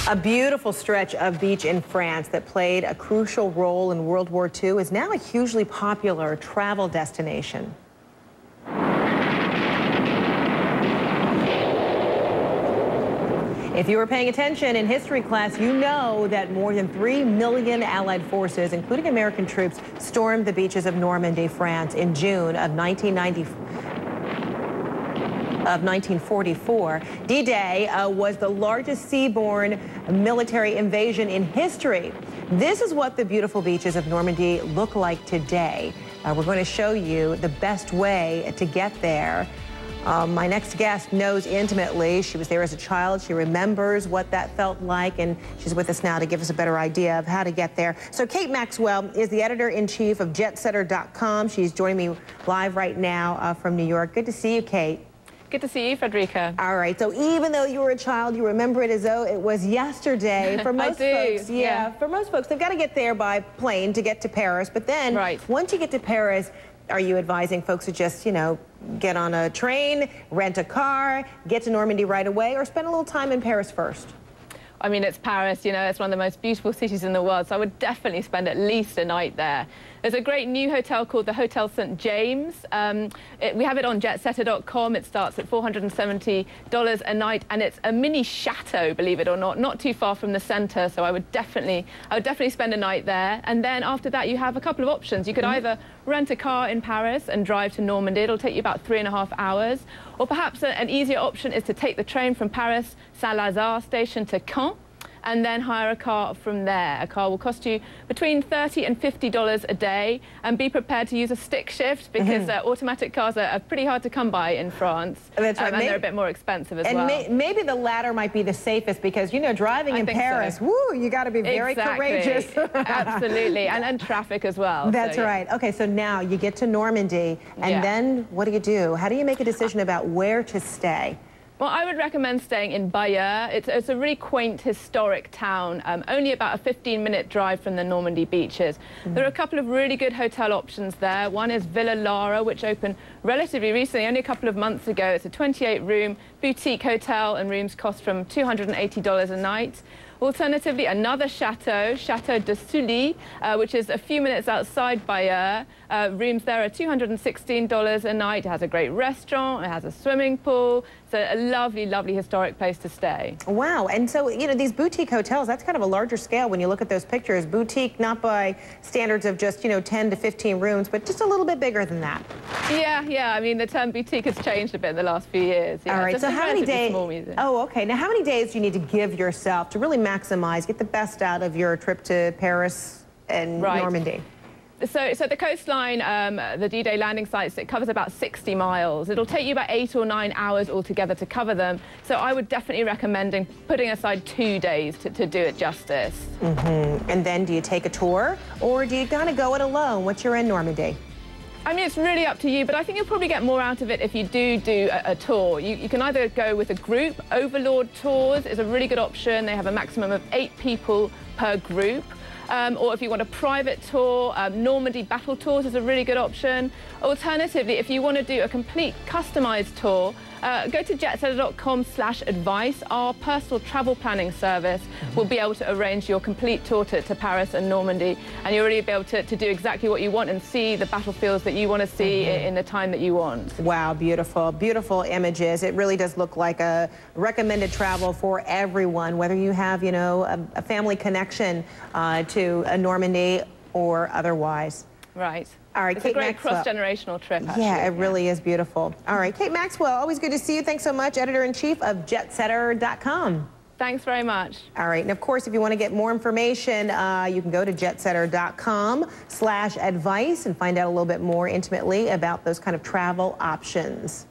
A beautiful stretch of beach in France that played a crucial role in World War II is now a hugely popular travel destination. If you were paying attention in history class, you know that more than 3 million Allied forces, including American troops, stormed the beaches of Normandy, France in June of 1944. D-Day was the largest seaborne military invasion in history. This is what the beautiful beaches of Normandy look like today. We're going to show you the best way to get there. My next guest knows intimately. She was there as a child. She remembers what that felt like, and she's with us now to give us a better idea of how to get there. So Kate Maxwell is the editor-in-chief of Jetsetter.com. She's joining me live right now from New York. Good to see you, Kate. Good to see you, Frederica. All right, so even though you were a child, you remember it as though it was yesterday. For most folks, yeah, for most folks, they've got to get there by plane to get to Paris. But then, once you get to Paris, are you advising folks to just, you know, get on a train, rent a car, get to Normandy right away, or spend a little time in Paris first? I mean, it's Paris, you know, it's one of the most beautiful cities in the world, so I would definitely spend at least a night there. There's a great new hotel called the Hotel St. James. We have it on jetsetter.com. It starts at $470 a night, and it's a mini chateau, believe it or not too far from the center, so I would definitely spend a night there. And then after that, you have a couple of options. You could either rent a car in Paris and drive to Normandy. It'll take you about 3.5 hours. Or perhaps an easier option is to take the train from Paris Saint-Lazare station to Caen, and then hire a car from there. A car will cost you between $30 and $50 a day, and be prepared to use a stick shift because automatic cars are pretty hard to come by in France. That's right. And they're a bit more expensive as well. And maybe the latter might be the safest because, you know, driving in Paris, woo, you got to be very courageous. Absolutely, and traffic as well. That's right. Okay, so now you get to Normandy, and then what do? How do you make a decision about where to stay? Well, I would recommend staying in Bayeux. It's a really quaint, historic town, only about a 15-minute drive from the Normandy beaches. There are a couple of really good hotel options there. One is Villa Lara, which opened relatively recently, only a couple of months ago. It's a 28-room boutique hotel, and rooms cost from $280 a night. Alternatively, another chateau, Chateau de Sully, which is a few minutes outside Bayeux. Rooms there are $216 a night. It has a great restaurant, it has a swimming pool. It's a lovely, lovely historic place to stay. Wow, and so, you know, these boutique hotels, that's kind of a larger scale when you look at those pictures. Boutique, not by standards of just, you know, 10 to 15 rooms, but just a little bit bigger than that. Yeah, I mean, the term boutique has changed a bit in the last few years. All right, so how many days? Oh, okay. Now, how many days do you need to give yourself to really maximize, get the best out of your trip to Paris and Normandy? So the coastline, the D-Day landing sites, it covers about 60 miles. It'll take you about 8 or 9 hours altogether to cover them. So I would definitely recommend putting aside 2 days to do it justice. And then do you take a tour, or do you kind of go it alone once you're in Normandy? I mean, it's really up to you, but I think you'll probably get more out of it if you do a tour. You can either go with a group. Overlord Tours is a really good option. They have a maximum of 8 people per group. Or if you want a private tour, Normandy Battle Tours is a really good option. Alternatively, if you want to do a complete customized tour, go to jetsetter.com/advice. Our personal travel planning service will be able to arrange your complete tour to Paris and Normandy, and you'll really be able to do exactly what you want and see the battlefields that you want to see in the time that you want. Wow, beautiful, beautiful images. It really does look like a recommended travel for everyone, whether you have, you know, a family connection to a Normandy or otherwise. Right. All right, it's Kate a great Maxwell. cross-generational trip, actually. Yeah, it really is beautiful. All right, Kate Maxwell, always good to see you. Thanks so much, editor-in-chief of Jetsetter.com. Thanks very much. All right, and of course, if you want to get more information, you can go to jetsetter.com/advice and find out a little bit more intimately about those kind of travel options.